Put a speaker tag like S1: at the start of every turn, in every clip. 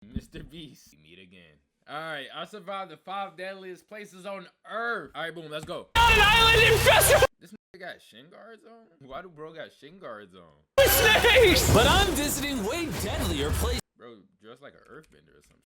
S1: Mr. Beast. We meet again. Alright, I survived the 5 deadliest places on Earth. Alright, boom, let's go.
S2: On an island infested
S1: This nigga got shin guards on? Why do bro got shin guards on?
S2: with snakes! But I'm visiting way deadlier places.
S1: Bro, dressed like an earthbender or something.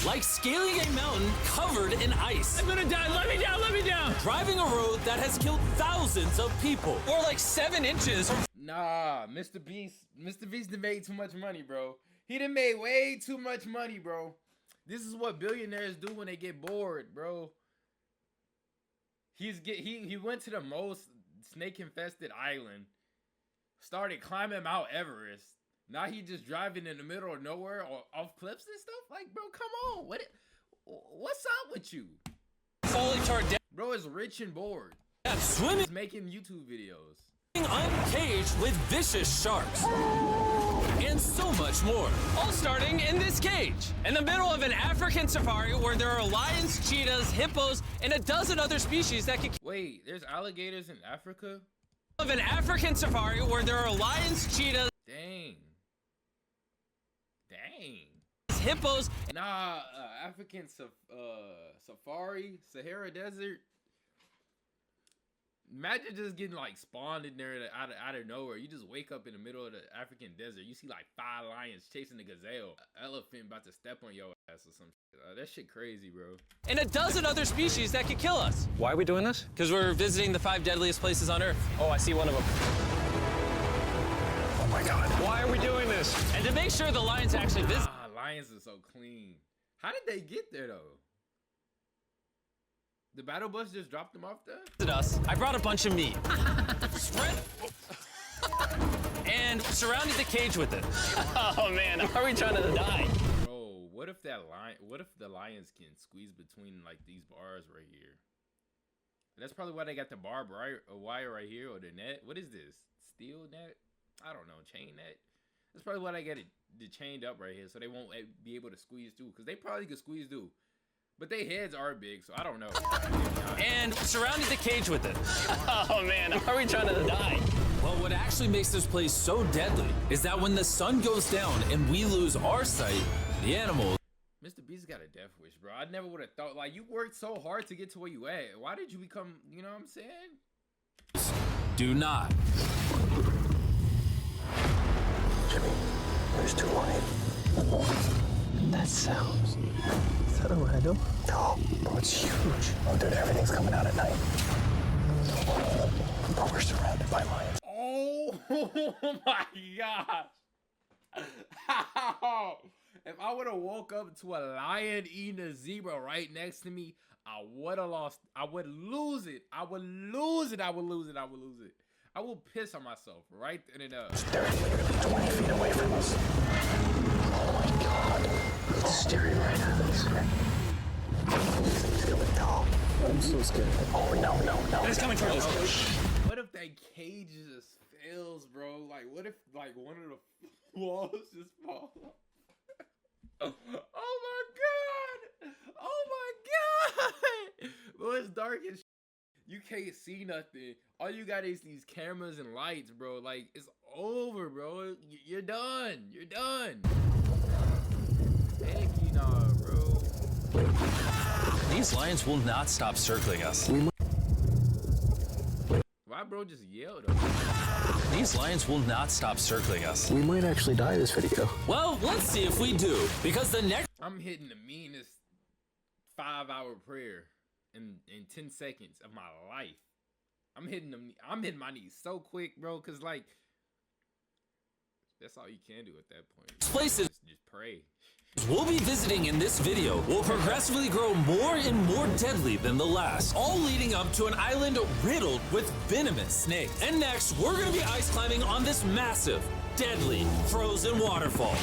S2: Like scaling a mountain covered in ice. I'm gonna die, let me down, let me down! Driving a road that has killed thousands of people. Or like 7 inches.
S1: Nah, Mr. Beast done made too much money, bro. He done made way too much money, bro. This is what billionaires do when they get bored, bro. He went to the most snake-infested island, started climbing Mount Everest. Now he just driving in the middle of nowhere or off cliffs and stuff. Like, bro, come on. What's up with you?
S2: Falling to our death.
S1: Bro is rich and bored.
S2: Swimming.
S1: He's making YouTube videos.
S2: Uncaged with vicious sharks. And so much more. All starting in this cage. In the middle of an African safari where there are lions, cheetahs, hippos, and a dozen other species that can...
S1: Wait, there's alligators in Africa?
S2: Of an African safari where there are lions, cheetahs...
S1: Dang.
S2: Hippos.
S1: Nah, African safari, Sahara Desert. Imagine just getting like spawned in there out of nowhere. You just wake up in the middle of the African desert. You see like 5 lions chasing the gazelle. An elephant about to step on your ass or some shit. That shit crazy, bro.
S2: And a dozen other species that could kill us.
S3: Why are we doing this?
S2: Because we're visiting the 5 deadliest places on Earth.
S3: Oh, I see one of them. Oh my God. Why are we doing this?
S2: And to make sure the lions actually visit.
S1: Lions are so clean. How did they get there though? The battle bus just dropped them off there?
S2: Us. I brought a bunch of meat. Spread. And surrounded the cage with it.
S3: Oh man, are we trying to die?
S1: Bro, what if the lions can squeeze between like these bars right here? That's probably why they got the barbed wire right here, or the net. What is this? Steel net? I don't know, chain net. That's probably why they got it chained up right here, so they won't be able to squeeze through. Because they probably could squeeze through, but their heads are big, so I don't know.
S2: And surrounded the cage with it.
S3: Oh man, are we trying to die?
S2: Well, what actually makes this place so deadly is that when the sun goes down and we lose our sight, the animals...
S1: Mr. Beast got a death wish, bro. I never would have thought, like, you worked so hard to get to where you at. Why did you become, you know what I'm saying?
S2: Do not.
S4: Jimmy, there's 2 lions. That sounds... Is that a rhino? No, bro, it's huge. Oh, dude, everything's coming out at night. But we're surrounded by lions.
S1: Oh my gosh. How? If I would have woke up to a lion eating a zebra right next to me, I would have lost. I would lose it. I would lose it. I would lose it. I would lose it. I will piss on myself right in and up.
S4: They're literally 20 feet away from us. Oh my God. It's staring right at us. He's coming down. I'm so scared. Oh, no.
S3: It's coming towards us.
S1: What if that cage just fails, bro? Like, what if, like, one of the walls just falls? Oh my God! Oh my God! Bro, it's dark as shit. You can't see nothing. All you got is these cameras and lights, bro. Like, it's over, bro. You're done. You're done. Heck, you know, bro.
S2: These lions will not stop circling us.
S1: Why, bro, just yelled at me?
S2: These lions will not stop circling us.
S4: We might actually die this video.
S2: Well, let's see if we do. Because the next...
S1: I'm hitting the meanest 5-hour prayer in 10 seconds of my life. I'm hitting my knees so quick, bro, because, like, that's all you can do at that point.
S2: Places
S1: just pray.
S2: We'll be visiting in this video will progressively grow more and more deadly than the last, all leading up to an island riddled with venomous snakes. And next, we're gonna be ice climbing on this massive, deadly, frozen waterfall.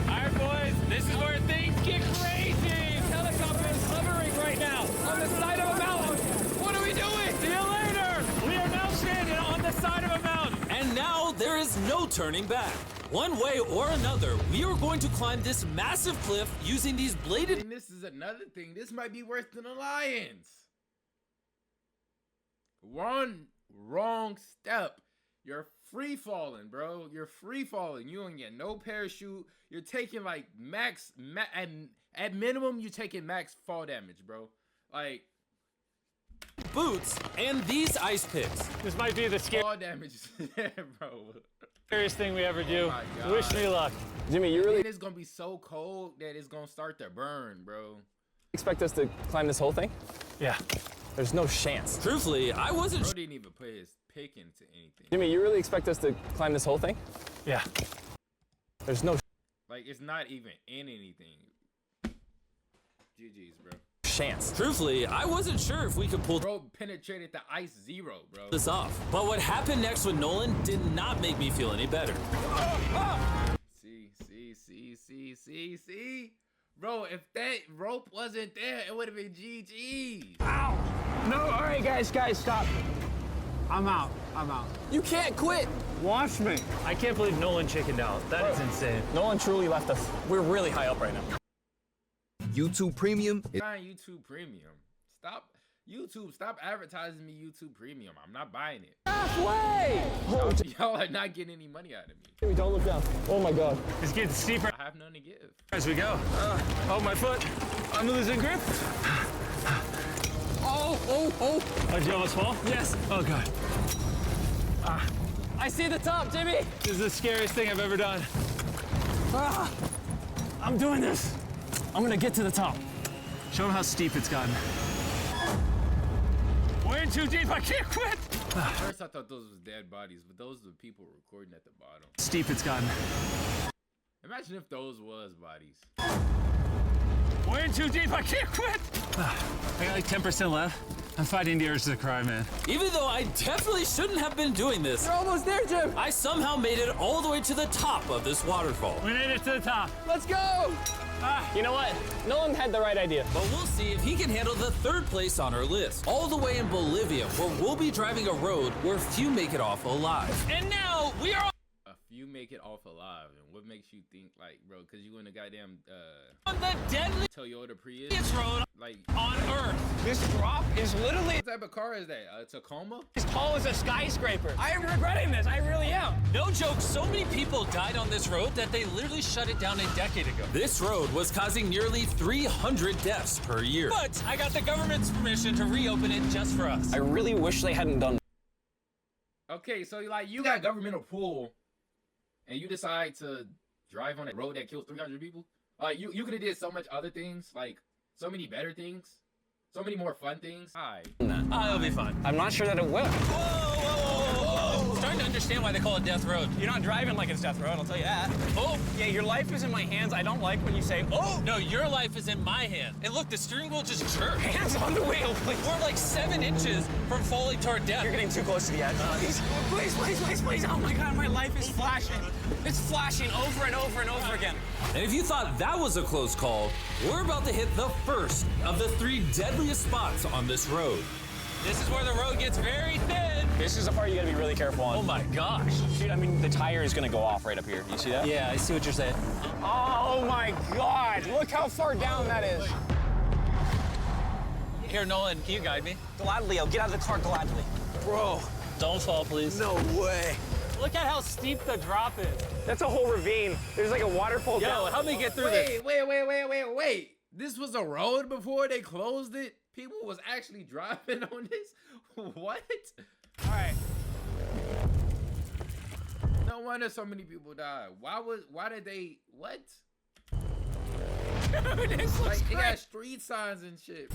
S5: All right, boys, this is where things get crazy. Helicopter is hovering right now on the side of a mountain. What are we doing? See you later. We are now standing on the side of a mountain.
S2: And now there is no turning back. One way or another, we are going to climb this massive cliff using these bladed...
S1: And this is another thing. This might be worse than the lions. One wrong step, you're free falling, bro. You're free falling. You don't get no parachute. You're taking like at minimum, you're taking max fall damage, bro. Like
S2: boots, and these ice picks.
S5: This might be the
S1: fall damage, bro.
S5: scariest thing we ever do.
S1: Oh my God.
S5: Wish me luck.
S3: Jimmy, you really
S1: And it's gonna be so cold that it's gonna start to burn, bro.
S3: expect us to climb this whole thing?
S5: Yeah.
S3: There's no chance.
S2: Truthfully, I wasn't
S1: Bro didn't even put his pick into anything.
S3: Jimmy, you really expect us to climb this whole thing?
S5: Yeah.
S3: There's no
S1: Like it's not even in anything. GG's, bro.
S3: chance.
S2: Truthfully, I wasn't sure if we could pull
S1: Bro penetrated the ice 0, bro.
S2: this off. But what happened next with Nolan did not make me feel any better.
S1: See. Bro, if that rope wasn't there, it would have been GG.
S6: No, all right, guys, stop. I'm out.
S3: You can't quit.
S6: Watch me.
S5: I can't believe Nolan chickened out. That is insane.
S3: No one truly left us. We're really high up right now.
S7: YouTube Premium is
S1: Buying YouTube Premium. Stop advertising me YouTube Premium. I'm not buying it.
S3: Halfway! Oh,
S1: Y'all are not getting any money out of me.
S3: Jimmy, don't look down. Oh my God.
S5: It's getting steeper
S1: I have none to give.
S5: as we go. Oh, my foot. I'm losing grip.
S3: Oh.
S5: Did you almost fall?
S3: Yes.
S5: Oh, God.
S3: I see the top, Jimmy.
S5: This is the scariest thing I've ever done.
S3: I'm doing this. I'm gonna get to the top.
S5: Show him how steep it's gotten. We're in too deep. I can't quit.
S1: First I thought those was dead bodies, but those are the people recording at the bottom.
S5: Steep it's gotten.
S1: Imagine if those was bodies.
S5: We're in too deep. I can't quit. I got like 10% left. I'm fighting the urge to cry, man.
S2: Even though I definitely shouldn't have been doing this,
S3: We're almost there, Jim.
S2: I somehow made it all the way to the top of this waterfall.
S5: We made it to the top.
S3: Let's go. You know what? Nolan had the right idea.
S2: But we'll see if he can handle the third place on our list. All the way in Bolivia, where we'll be driving a road where few make it off alive. And now we are
S1: A few make it off alive, and what makes you think like, bro? Because you in a goddamn
S2: on the deadliest
S1: Toyota Prius,
S2: road
S1: like
S2: on Earth.
S6: This drop is literally
S1: what type of car is that? A Tacoma?
S6: as tall as a skyscraper. I am regretting this. I really am.
S2: No joke, so many people died on this road that they literally shut it down a decade ago. This road was causing nearly 300 deaths per year. But I got the government's permission to reopen it just for us.
S3: I really wish they hadn't done.
S1: Okay, so like you got government approval, and you decide to drive on a road that kills 300 people. Like you could have did so much other things, like so many better things, so many more fun things. Hi.
S2: It'll be fine.
S3: I'm not sure that it will.
S2: Whoa. Starting to understand why they call it Death Road.
S6: You're not driving like it's death road, I'll tell you that.
S2: Oh,
S6: Yeah, your life is in my hands. I don't like when you say, oh,
S2: no, your life is in my hand. And look, the steering wheel just jerked.
S6: hands on the wheel, please.
S2: We're like 7 inches from falling to our death.
S6: You're getting too close to the edge. Please. Oh my God, my life is flashing. It's flashing over and over and over again.
S2: And if you thought that was a close call, we're about to hit the first of the 3 deadliest spots on this road. This is where the road gets very thin.
S3: This is the part you gotta be really careful on.
S2: Oh my gosh.
S3: Dude, I mean, the tire is gonna go off right up here. You see that?
S2: Yeah, I see what you're saying.
S6: Oh my God, look how far down that is.
S2: Here, Nolan, can you guide me?
S6: Gladly, I'll get out of the car gladly. Bro,
S2: Don't fall, please.
S6: no way.
S5: Look at how steep the drop is.
S6: That's a whole ravine. There's like a waterfall
S5: Yo,
S6: down.
S5: help me get through this.
S1: Wait. This was a road before they closed it? People was actually driving on this? What?
S6: All right.
S1: No wonder so many people died. Why did they, what?
S6: This looks
S1: Like, they
S6: great.
S1: got street signs and shit,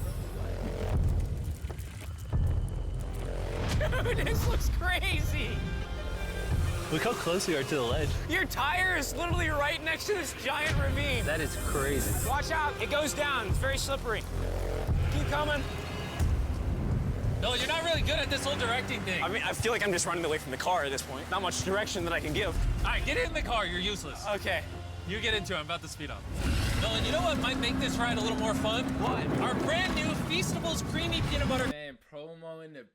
S1: bro.
S6: This looks crazy.
S5: Look how close we are to the ledge.
S6: Your tire is literally right next to this giant ravine.
S5: That is crazy.
S6: Watch out, it goes down. It's very slippery. Keep coming.
S2: No, you're not really good at this whole directing thing.
S3: I mean, I feel like I'm just running away from the car at this point. Not much direction that I can give.
S2: All right, get in the car. You're useless.
S6: Okay.
S2: You get into it. I'm about to speed up. Nolan, you know what might make this ride a little more fun? What? Our brand new Feastables Creamy Peanut Butter.
S1: Man, promo in the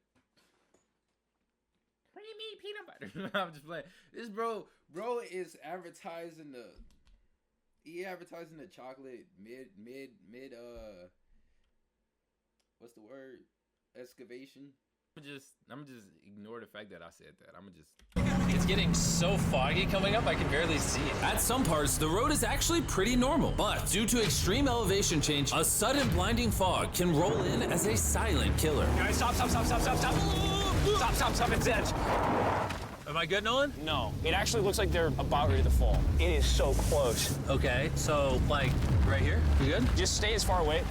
S1: creamy peanut butter. I'm just playing. This bro is advertising the chocolate mid what's the word? Excavation. I'm just ignore the fact that I said that. I'm just.
S2: It's getting so foggy coming up, I can barely see it. At some parts, the road is actually pretty normal, but due to extreme elevation change, a sudden blinding fog can roll in as a silent killer.
S6: Guys, stop. Stop, it's edge.
S2: Am I good, Nolan?
S6: No, it actually looks like they're about ready to fall. It is so close.
S2: Okay, so like right here? You good?
S6: Just stay as far away.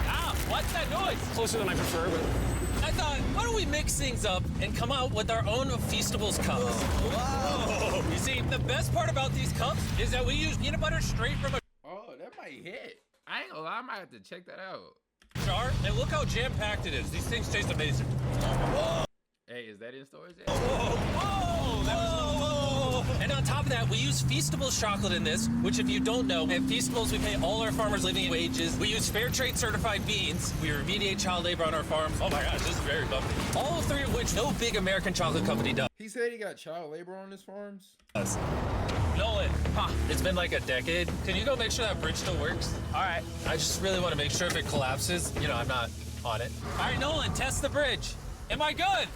S2: Ah, what's that noise?
S6: Closer than I prefer, but...
S2: I thought, why don't we mix things up and come out with our own Feastables cups? Whoa. You see, the best part about these cups is that we use peanut butter straight from a
S1: Oh, that might hit. I ain't gonna lie, I might have to check that out.
S2: jar, and look how jam-packed it is. These things taste amazing. Whoa.
S1: Hey, is that in stores yet?
S2: Whoa! And on top of that, we use Feastables chocolate in this, which if you don't know, at Feastables we pay all our farmers living wages. We use fair trade certified beans. We remediate child labor on our farms. Oh my gosh, this is very bumpy. All three of which no big American chocolate company does.
S1: He said he got child labor on his farms.
S2: Nolan, it's been like a decade. Can you go make sure that bridge still works?
S6: All right.
S2: I just really want to make sure if it collapses, you know, I'm not on it. All right, Nolan, test the bridge. Am I good?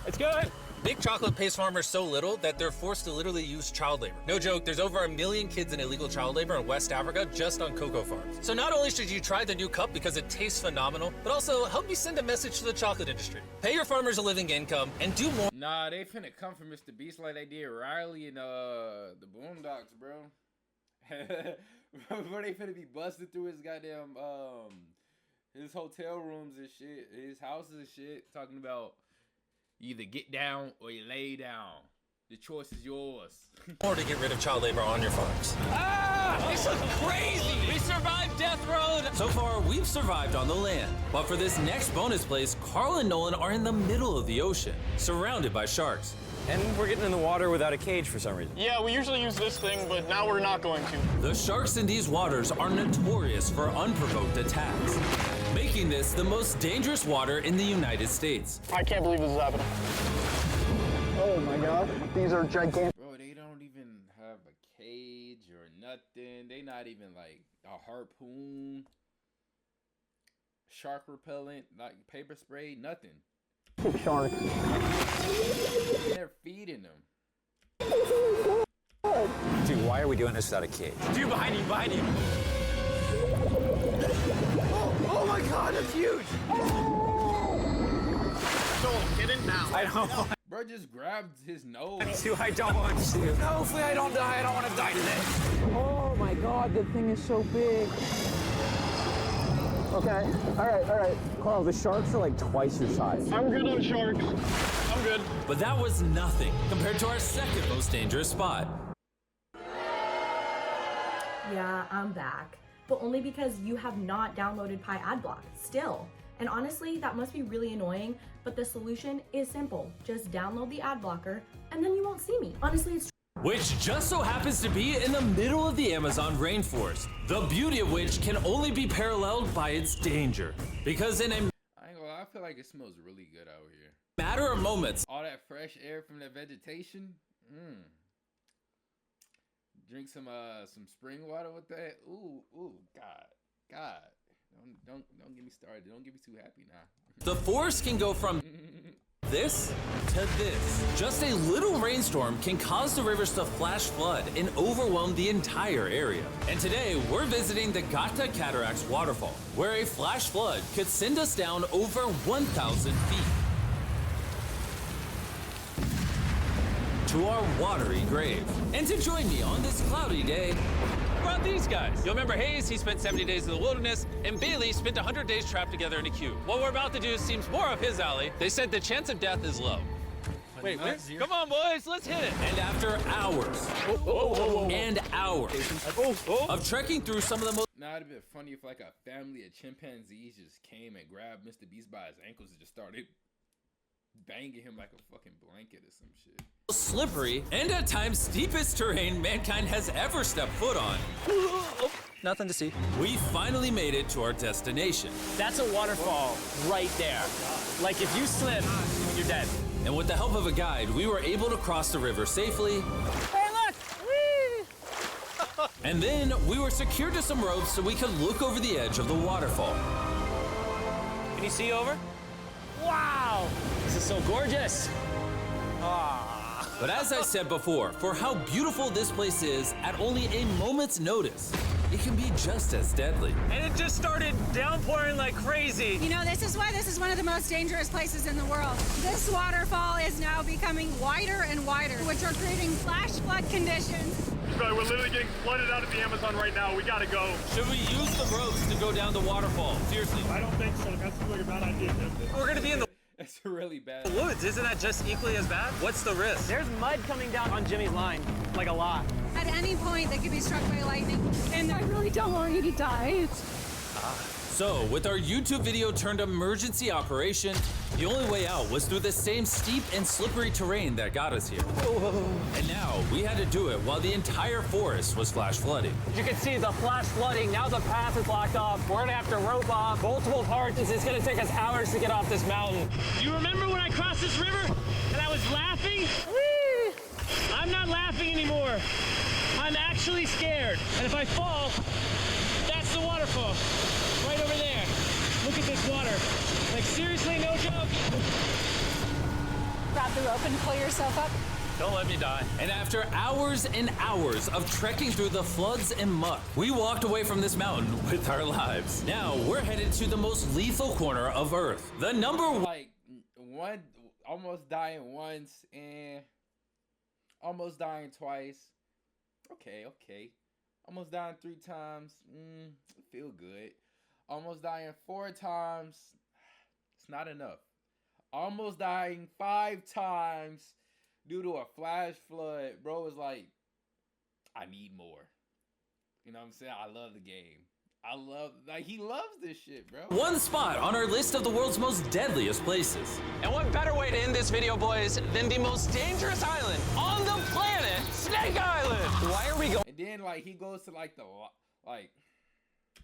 S6: It's good.
S2: Big Chocolate pays farmers so little that they're forced to literally use child labor. No joke, there's over 1 million kids in illegal child labor in West Africa just on cocoa farms. So not only should you try the new cup because it tastes phenomenal, but also help me send a message to the chocolate industry. Pay your farmers a living income and do more.
S1: Nah, they finna come for Mr. Beast like they did Riley and the Boondocks, bro. Bro, they finna be busted through his goddamn his hotel rooms and shit, his houses and shit, talking about you either get down or you lay down. The choice is yours.
S2: Or to get rid of child labor on your farms.
S6: Ah! This looks crazy!
S2: We survived Death Road! So far, we've survived on the land. But for this next bonus place, Carl and Nolan are in the middle of the ocean, surrounded by sharks.
S3: And we're getting in the water without a cage for some reason.
S8: Yeah, we usually use this thing, but now we're not going to.
S2: The sharks in these waters are notorious for unprovoked attacks, making this the most dangerous water in the United States.
S8: I can't believe this is happening. Oh my god, these are gigantic.
S1: Bro, they don't even have a cage or nothing. They not even like a harpoon, shark repellent, like paper spray, nothing.
S8: Sharks.
S3: They're
S1: feeding them.
S3: Dude, why are we doing this without a cage?
S6: Dude, behind you. Oh my god, that's huge!
S8: Joel, get in now.
S6: I don't.
S1: Bro just grabbed his nose.
S6: I don't want to. No, hopefully I don't die. I don't want to die today.
S8: Oh my god, the thing is so big. Okay, all right.
S3: Carl, the sharks are like twice your size.
S8: I'm good on sharks. I'm good.
S2: But that was nothing compared to our second most dangerous spot.
S9: Yeah, I'm back. But only because you have not downloaded Pi Adblock still. And honestly, that must be really annoying, but the solution is simple. Just download the ad blocker and then you won't see me. Honestly, it's
S2: Which just so happens to be in the middle of the Amazon rainforest. The beauty of which can only be paralleled by its danger. Because in a
S1: I ain't gonna lie, I feel like it smells really good out here.
S2: matter of moments,
S1: All that fresh air from that vegetation. Drink some spring water with that. Ooh, God. Don't get me started. Don't get me too happy now.
S2: the forest can go from this to this. Just a little rainstorm can cause the rivers to flash flood and overwhelm the entire area. And today, we're visiting the Gata Cataracts waterfall, where a flash flood could send us down over 1,000 feet to our watery grave. And to join me on this cloudy day, I brought these guys. You'll remember Hayes, he spent 70 days in the wilderness, and Bailey spent 100 days trapped together in a cube. What we're about to do seems more up his alley. They said the chance of death is low. Wait, come on, boys, let's hit it. And after hours and hours of trekking through some of the most
S1: Now it'd be funny if like a family of chimpanzees just came and grabbed Mr. Beast by his ankles and just started banging him like a fucking blanket or some shit.
S2: slippery and at times steepest terrain mankind has ever stepped foot on.
S3: Nothing to see.
S2: We finally made it to our destination.
S6: That's a waterfall right there. Like if you slip, you're dead.
S2: And with the help of a guide, we were able to cross the river safely.
S6: Hey, look! Whee!
S2: And then we were secured to some ropes so we could look over the edge of the waterfall.
S6: Can you see over?
S3: Wow! This is so gorgeous.
S2: But as I said before, for how beautiful this place is, at only a moment's notice, it can be just as deadly.
S3: And it just started downpouring like crazy.
S10: You know, this is why this is one of the most dangerous places in the world. This waterfall is now becoming wider and wider, which are creating flash flood conditions.
S5: We're literally getting flooded out of the Amazon right now. We gotta go.
S2: Should we use the ropes to go down the waterfall? Seriously.
S5: I don't think so. That seems like a bad idea.
S3: We're gonna be in the
S1: It's really bad.
S3: woods. Isn't that just equally as bad? What's the risk? There's mud coming down on Jimmy's line, like a lot.
S10: At any point, they could be struck by lightning. And I really don't want you to die.
S2: So, with our YouTube video turned emergency operation, the only way out was through the same steep and slippery terrain that got us here. And now, we had to do it while the entire forest was flash flooding.
S3: You can see the flash flooding. Now the path is blocked off. We're gonna have to rope off multiple parts. It's gonna take us hours to get off this mountain. Do you remember when I crossed this river and I was laughing? Whee! I'm not laughing anymore. I'm actually scared. And if I fall, that's the waterfall. Right over there. Look at this water. Like, seriously, no joke?
S10: Grab the rope and pull yourself up.
S3: Don't let me die.
S2: And after hours and hours of trekking through the floods and muck, we walked away from this mountain with our lives. Now, we're headed to the most lethal corner of Earth. The number one.
S1: Like, one, almost dying once, and almost dying twice. Okay. Almost dying 3 times. Feel good. Almost dying 4 times. It's not enough. Almost dying 5 times due to a flash flood. Bro was like, I need more. You know what I'm saying? I love the game. He loves this shit, bro.
S2: One spot on our list of the world's most deadliest places.
S3: And what better way to end this video, boys, than the most dangerous island on the planet, Snake Island? Why are we going
S1: And then, like, he goes to, like,
S3: to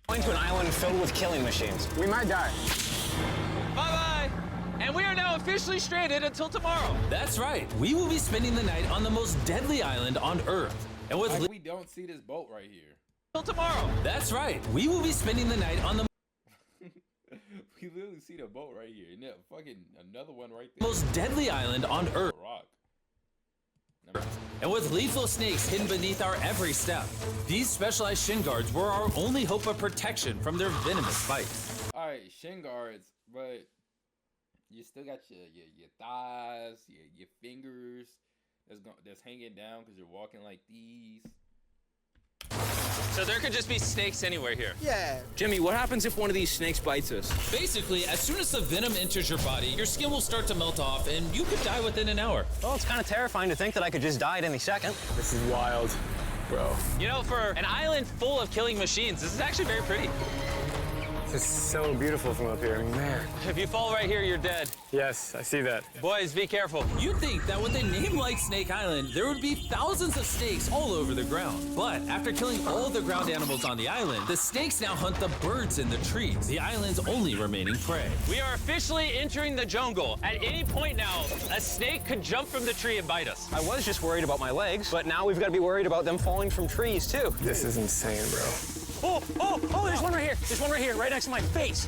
S3: an island filled with killing machines? We might die. Bye-bye. And we are now officially stranded until tomorrow.
S2: That's right. We will be spending the night on the most deadly island on Earth. And with
S1: like, we don't see this boat right here.
S3: Till tomorrow.
S2: That's right. We will be spending the night on the
S1: We literally see the boat right here. And then fucking another one right there.
S2: most deadly island on Earth.
S1: Rock.
S2: And with lethal snakes hidden beneath our every step, these specialized shin guards were our only hope of protection from their venomous bites.
S1: Alright, shin guards, but you still got your thighs, your fingers that's hanging down because you're walking like these.
S3: So there could just be snakes anywhere here.
S8: Yeah.
S6: Jimmy, what happens if one of these snakes bites us?
S2: Basically, as soon as the venom enters your body, your skin will start to melt off and you could die within an hour.
S3: Well, it's kind of terrifying to think that I could just die at any second.
S6: This is wild, bro.
S3: You know, for an island full of killing machines, this is actually very pretty.
S6: This is so beautiful from up here, man.
S3: If you fall right here, you're dead.
S6: Yes, I see that.
S3: Boys, be careful.
S2: You'd think that with a name like Snake Island, there would be thousands of snakes all over the ground. But after killing all the ground animals on the island, the snakes now hunt the birds in the trees, the island's only remaining prey.
S3: We are officially entering the jungle. At any point now, a snake could jump from the tree and bite us. I was just worried about my legs, but now we've got to be worried about them falling from trees, too.
S6: This is insane, bro.
S3: Oh, there's one right here. There's one right here, right next to my face.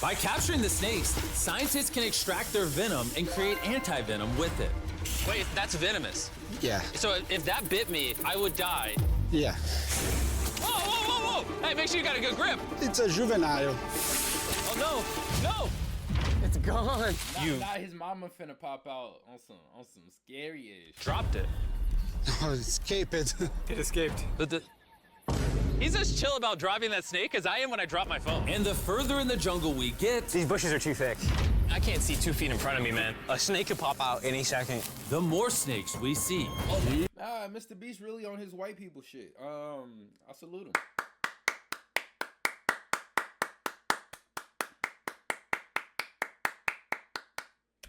S2: By capturing the snakes, scientists can extract their venom and create anti-venom with it.
S3: Wait, that's venomous.
S8: Yeah.
S3: So if that bit me, I would die.
S8: Yeah.
S3: Whoa. Hey, make sure you got a good grip.
S8: It's a juvenile.
S3: Oh, no. It's gone.
S1: Now his mama finna pop out on some scary-ish.
S3: Dropped it.
S8: Oh, escape it.
S6: It escaped.
S3: He's as chill about dropping that snake as I am when I drop my phone.
S2: And the further in the jungle we get,
S3: These bushes are too thick. I can't see 2 feet in front of me, man. A snake could pop out any second.
S2: the more snakes we see.
S1: Nah, Mr. Beast really on his white people shit. I salute him.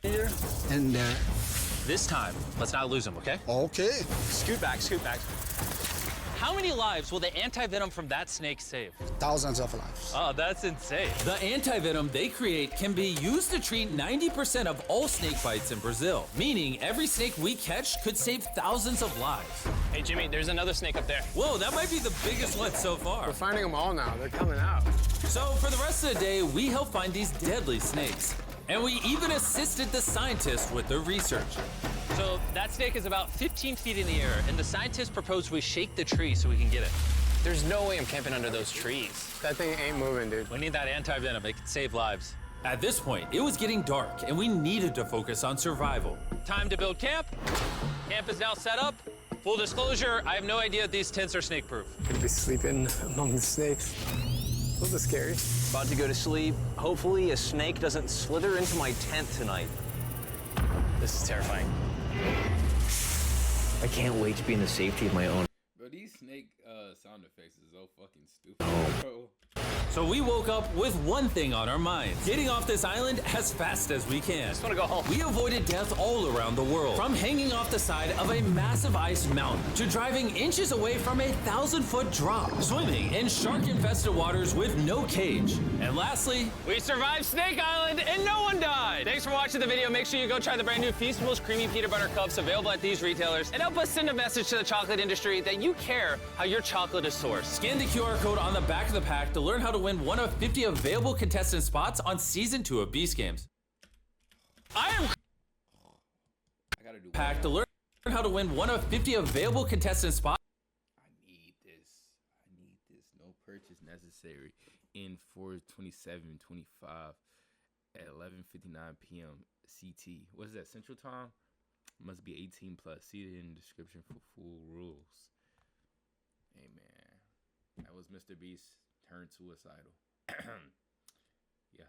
S8: Here and there.
S3: This time, let's not lose him, okay?
S8: Okay.
S3: Scoot back. How many lives will the anti-venom from that snake save?
S8: Thousands of lives.
S3: Oh, that's insane.
S2: The anti-venom they create can be used to treat 90% of all snake bites in Brazil, meaning every snake we catch could save thousands of lives.
S3: Hey, Jimmy, there's another snake up there.
S2: Whoa, that might be the biggest one so far.
S6: We're finding them all now. They're coming out.
S2: So for the rest of the day, we help find these deadly snakes. And we even assisted the scientists with their research.
S3: So that snake is about 15 feet in the air, and the scientists proposed we shake the tree so we can get it.
S6: There's no way I'm camping under those trees.
S8: That thing ain't moving, dude.
S3: We need that anti-venom. It can save lives.
S2: At this point, it was getting dark, and we needed to focus on survival.
S3: Time to build camp. Camp is now set up. Full disclosure, I have no idea if these tents are snake-proof.
S8: Could be sleeping among the snakes. This is scary.
S4: About to go to sleep. Hopefully a snake doesn't slither into my tent tonight.
S6: This is terrifying.
S4: I can't wait to be in the safety of my own.
S1: Bro, these snake sound effects is so fucking stupid, bro.
S2: So we woke up with one thing on our minds: getting off this island as fast as we can.
S3: Just want to go home.
S2: We avoided death all around the world, from hanging off the side of a massive ice mountain to driving inches away from a 1,000-foot drop, swimming in shark-infested waters with no cage, and lastly,
S3: We survived Snake Island and no one died. Thanks for watching the video. Make sure you go try the brand new Feastables Creamy Peanut Butter Cups available at these retailers, and help us send a message to the chocolate industry that you care how your chocolate is sourced.
S2: scan the QR code on the back of the pack to learn how to win one of 50 available contestant spots on Season 2 of Beast Games.
S1: I gotta do
S2: Pack to learn how to win one of 50 available contestant spots.
S1: I need this. No purchase necessary in 4/27/25 at 11:59 p.m. CT. What is that? Central Time? Must be 18 plus. See it in the description for full rules. Hey man, that was Mr. Beast turned suicidal. Yeah.